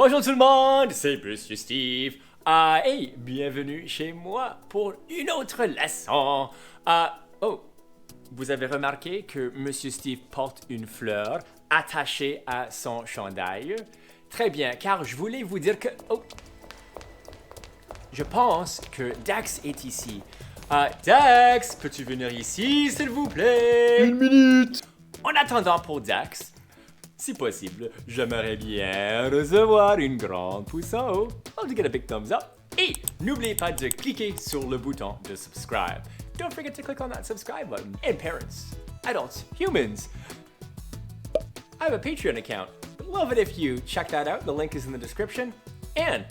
Bonjour tout le monde, c'est Monsieur Steve. Et bienvenue chez moi pour une autre leçon. Vous avez remarqué que Monsieur Steve porte une fleur attachée à son chandail? Très bien, car je voulais vous dire que... Je pense que Dax est ici. Dax, peux-tu venir ici, s'il vous plaît? Une minute! En attendant pour Dax, si possible, j'aimerais bien recevoir une grande pouce en haut. I'll get a big thumbs up. Et n'oubliez pas de cliquer sur le bouton de subscribe. Don't forget to click on that subscribe button. And parents, adults, humans, I have a Patreon account. Love it if you check that out. The link is in the description. And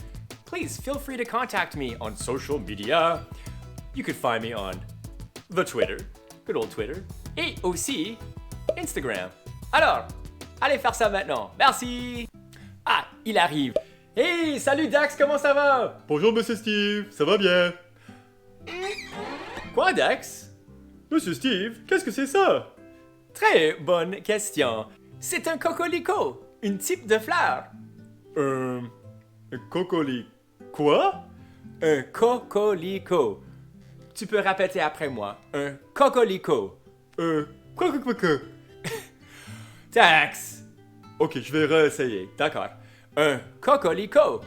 please feel free to contact me on social media. You could find me on the Twitter, good old Twitter, et aussi Instagram. Alors, allez faire ça maintenant. Merci. Il arrive. Hey, salut Dax, comment ça va? Bonjour Monsieur Steve, ça va bien? Quoi, Dax? Monsieur Steve, qu'est-ce que c'est ça? Très bonne question. C'est un cocolico, une type de fleur. Un cocoli... Quoi? Un cocolico. Tu peux répéter après moi. Un cocolico. Quoi? Dax. Ok, je vais réessayer. D'accord. Un cocolico.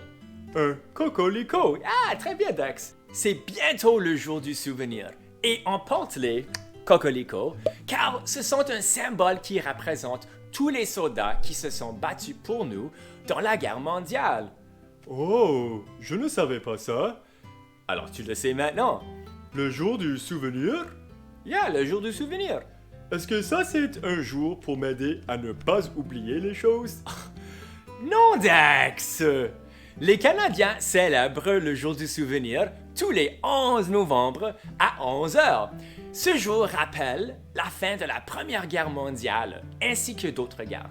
Un cocolico. Très bien, Dax. C'est bientôt le jour du souvenir. Et on porte les cocolicos car ce sont un symbole qui représente tous les soldats qui se sont battus pour nous dans la guerre mondiale. Oh, je ne savais pas ça. Alors tu le sais maintenant. Le jour du souvenir? Le jour du souvenir. Est-ce que ça c'est un jour pour m'aider à ne pas oublier les choses? Non, Dax! Les Canadiens célèbrent le jour du souvenir tous les 11 novembre à 11 h. Ce jour rappelle la fin de la Première Guerre mondiale ainsi que d'autres guerres.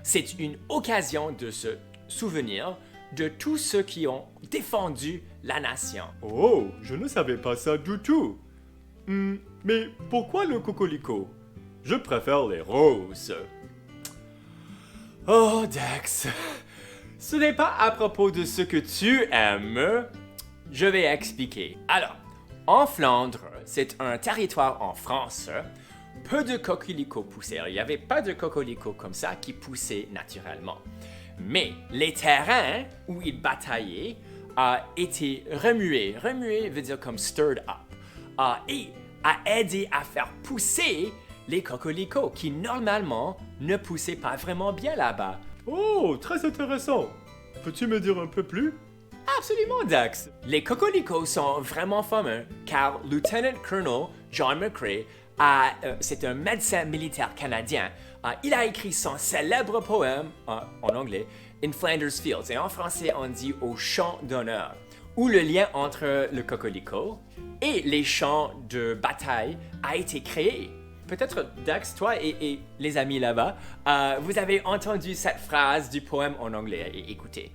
C'est une occasion de se souvenir de tous ceux qui ont défendu la nation. Oh, je ne savais pas ça du tout. Mais pourquoi le cocolico? Je préfère les roses. Oh, Dax, ce n'est pas à propos de ce que tu aimes. Je vais expliquer. Alors, en Flandre, c'est un territoire en France. Peu de cocolicots poussaient. Il n'y avait pas de cocolicots comme ça qui poussaient naturellement. Mais les terrains où ils bataillaient étaient remués. Remués veut dire comme stirred up. Et a aidé à faire pousser les cocolicots qui normalement ne poussaient pas vraiment bien là-bas. Oh, très intéressant. Peux-tu me dire un peu plus? Absolument, Dax. Les cocolicots sont vraiment fameux car Lieutenant Colonel John McCrae, c'est un médecin militaire canadien. Il a écrit son célèbre poème en anglais, In Flanders Fields, et en français on dit Au champ d'honneur, où le lien entre le cocolico et les champs de bataille a été créé. Peut-être, Dax, toi et les amis là-bas, vous avez entendu cette phrase du poème en anglais. Écoutez.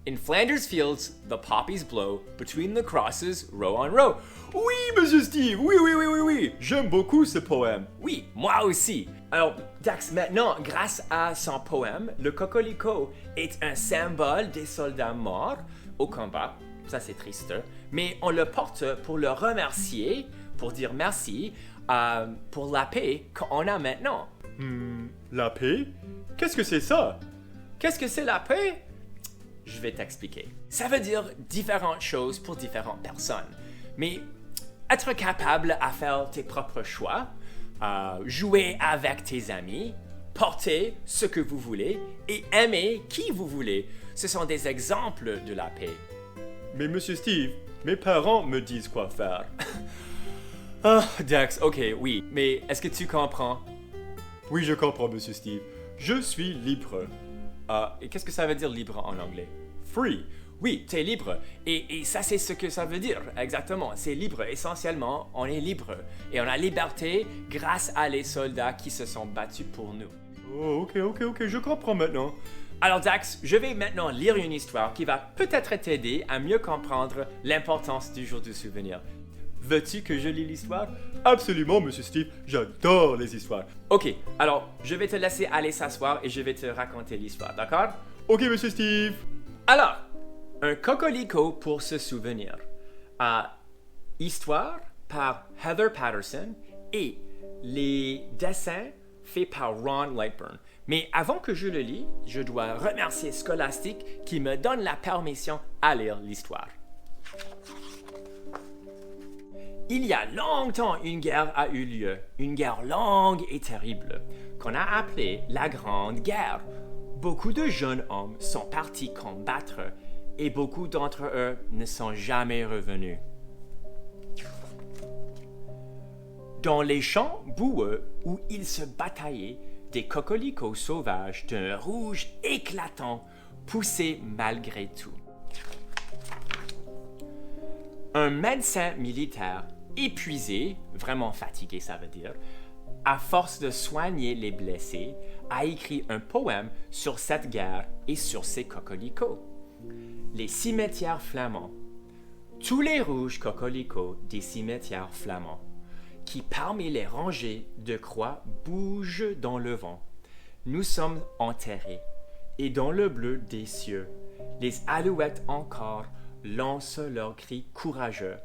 In Flanders Fields, the poppies blow, between the crosses, row on row. Oui, Monsieur Steve, oui. J'aime beaucoup ce poème. Oui, moi aussi. Alors, Dax, maintenant, grâce à son poème, le cocolico est un symbole des soldats morts au combat. Ça, c'est triste. Mais on le porte pour le remercier, pour dire merci, pour la paix qu'on a maintenant. La paix? Qu'est-ce que c'est ça? Qu'est-ce que c'est la paix? Je vais t'expliquer. Ça veut dire différentes choses pour différentes personnes. Mais être capable à faire tes propres choix, jouer avec tes amis, porter ce que vous voulez et aimer qui vous voulez, ce sont des exemples de la paix. Mais Monsieur Steve, mes parents me disent quoi faire. Dax, ok, oui, mais est-ce que tu comprends? Oui, je comprends, Monsieur Steve. Je suis libre. Et qu'est-ce que ça veut dire libre en anglais? Free. Oui, t'es libre. Et ça, c'est ce que ça veut dire, exactement. C'est libre. Essentiellement, on est libre. Et on a liberté grâce à les soldats qui se sont battus pour nous. Oh, ok, je comprends maintenant. Alors Dax, je vais maintenant lire une histoire qui va peut-être t'aider à mieux comprendre l'importance du jour du souvenir. Veux-tu que je lis l'histoire? Absolument, Monsieur Steve. J'adore les histoires. Ok, alors je vais te laisser aller s'asseoir et je vais te raconter l'histoire, d'accord? Ok, Monsieur Steve. Alors, un cocorico pour se souvenir. Histoire par Heather Patterson et les dessins faits par Ron Lightburn. Mais avant que je le lis, je dois remercier Scholastic qui me donne la permission à lire l'histoire. Il y a longtemps, une guerre a eu lieu, une guerre longue et terrible, qu'on a appelée la Grande Guerre. Beaucoup de jeunes hommes sont partis combattre et beaucoup d'entre eux ne sont jamais revenus. Dans les champs boueux où ils se bataillaient, des cocoricots sauvages d'un rouge éclatant poussaient malgré tout. Un médecin militaire épuisé, vraiment fatigué ça veut dire, à force de soigner les blessés, a écrit un poème sur cette guerre et sur ses cocoricots. Les cimetières flamands. Tous les rouges cocoricots des cimetières flamands, qui parmi les rangées de croix bougent dans le vent. Nous sommes enterrés, et dans le bleu des cieux, les alouettes encore lancent leurs cris courageux,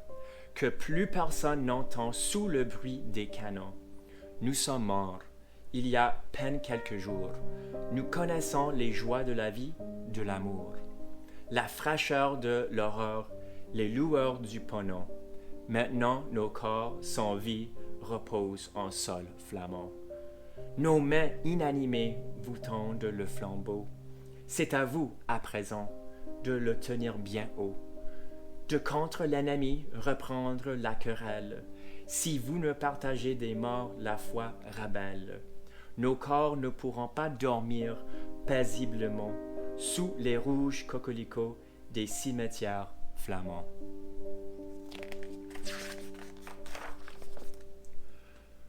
que plus personne n'entend sous le bruit des canons. Nous sommes morts, il y a peine quelques jours. Nous connaissons les joies de la vie, de l'amour, la fraîcheur de l'aurore, les lueurs du ponant. Maintenant, nos corps sans vie reposent en sol flamand. Nos mains inanimées vous tendent le flambeau. C'est à vous, à présent, de le tenir bien haut, de contre l'ennemi reprendre la querelle. Si vous ne partagez des morts, la foi rebelle. Nos corps ne pourront pas dormir paisiblement sous les rouges cocoricots des cimetières flamands.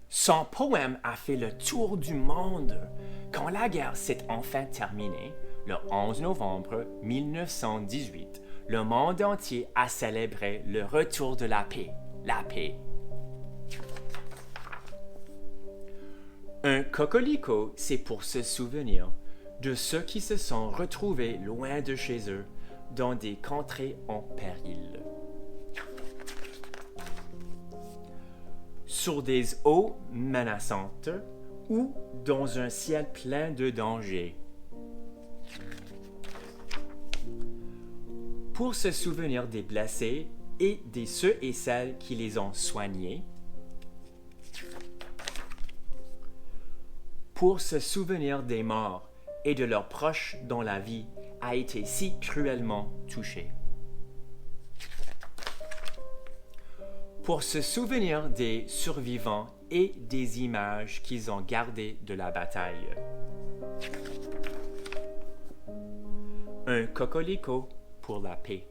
Son poème a fait le tour du monde. Quand la guerre s'est enfin terminée, le 11 novembre 1918, le monde entier a célébré le retour de la paix. La paix. Un cocorico, c'est pour se souvenir de ceux qui se sont retrouvés loin de chez eux, dans des contrées en péril. Sur des eaux menaçantes ou dans un ciel plein de dangers. Pour se souvenir des blessés et de ceux et celles qui les ont soignés. Pour se souvenir des morts et de leurs proches dont la vie a été si cruellement touchée. Pour se souvenir des survivants et des images qu'ils ont gardées de la bataille. Un cocorico pour la paix.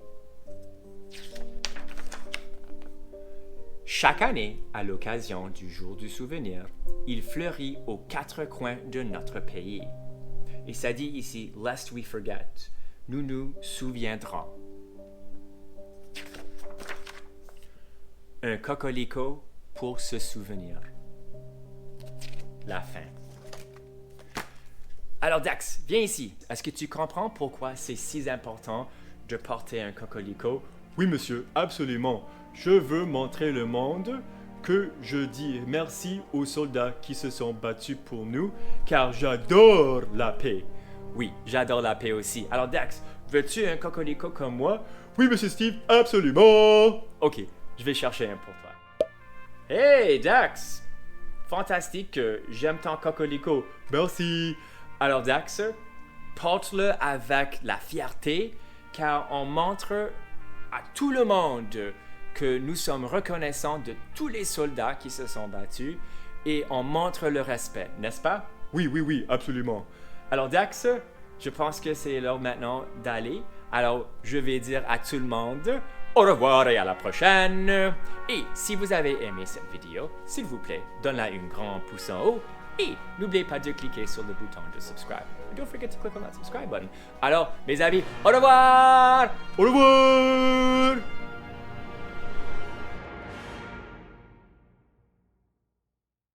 Chaque année, à l'occasion du jour du souvenir, il fleurit aux quatre coins de notre pays. Et ça dit ici, lest we forget, nous nous souviendrons. Un cocorico pour se souvenir. La fin. Alors Dax, viens ici. Est-ce que tu comprends pourquoi c'est si important de porter un cocorico? Oui, monsieur, absolument. Je veux montrer le monde que je dis merci aux soldats qui se sont battus pour nous, car j'adore la paix. Oui, j'adore la paix aussi. Alors Dax, veux-tu un cocorico comme moi? Oui, monsieur Steve, absolument. Ok, je vais chercher un pour toi. Hey Dax! Fantastique, j'aime ton cocorico. Merci. Alors Dax, porte-le avec la fierté, car on montre à tout le monde que nous sommes reconnaissants de tous les soldats qui se sont battus et on montre le respect, n'est-ce pas? Oui, absolument. Alors Dax, je pense que c'est l'heure maintenant d'aller. Alors je vais dire à tout le monde au revoir et à la prochaine. Et si vous avez aimé cette vidéo, s'il vous plaît, donne-la un grand pouce en haut et n'oubliez pas de cliquer sur le bouton de subscribe. Don't forget to click on that subscribe button. Alors, mes amis, au revoir! Au revoir!